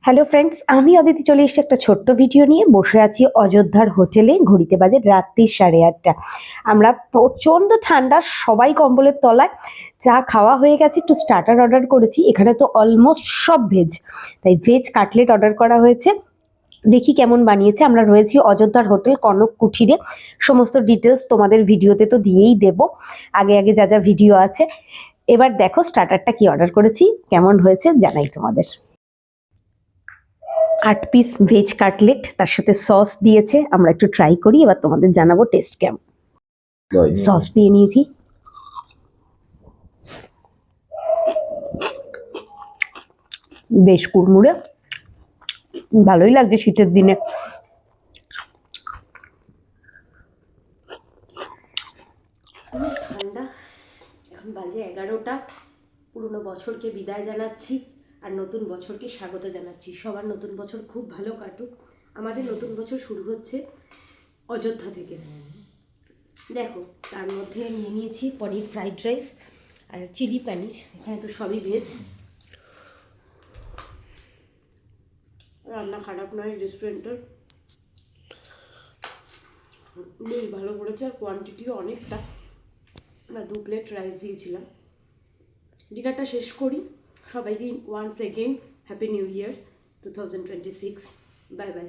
Hello friends, আমি অদিতি চলে এসেছি একটা ছোট্ট ভিডিও নিয়ে। বসে আছি অযোধ্যার হোটেলে, ঘড়িতে বাজে রাত্রি 8:30। আমরা প্রচণ্ড ঠান্ডা, সবাই কম্বলের তলায়। চা খাওয়া হয়ে গেছে, একটু স্টার্টার অর্ডার করেছি। এখানে তো অলমোস্ট সব ভেজ, তাই ভেজ কাটলেট অর্ডার করা হয়েছে। দেখি কেমন বানিয়েছে। আমরা রয়েছি অযোধ্যার হোটেল কনক কুঠিরে। সমস্ত ডিটেলস তোমাদের ভিডিওতে তো দিয়েই দেব, আগে আগে যা যা ভিডিও আছে। এবার দেখো স্টার্টারটা কি অর্ডার করেছি, কেমন হয়েছে জানাই তোমাদের। 8 পিস ভেজ কাটলেট, তার সাথে সস দিয়েছে। আমরা একটু ট্রাই করি, এবার তোমাদের জানাবো টেস্ট কেমন। সস দিয়ে নিয়েছি, বেশ কুড়মুড়ে, ভালোই লাগছে শীতের দিনে। ঠান্ডা, এখন বাজে 11টা। পুরনো বছরকে বিদায় জানাচ্ছি আর নতুন বছরকে স্বাগত জানাচ্ছি। সবার নতুন বছর খুব ভালো কাটুক। আমাদের নতুন বছর শুরু হচ্ছে অযোধ্যা থেকে। দেখো, তার মধ্যে নিয়ে নিয়েছি পনির ফ্রাইড রাইস আর চিলি পনির। এখানে তো সবই ভেজ। রান্না খারাপ নয় রেস্টুরেন্টের, বেশ ভালো করেছে আর কোয়ান্টিটিও অনেকটা। আমরা 2 প্লেট রাইস দিয়েছিলাম। ডিনারটা শেষ করি। সবাইকে once again happy new year 2026। Bye by.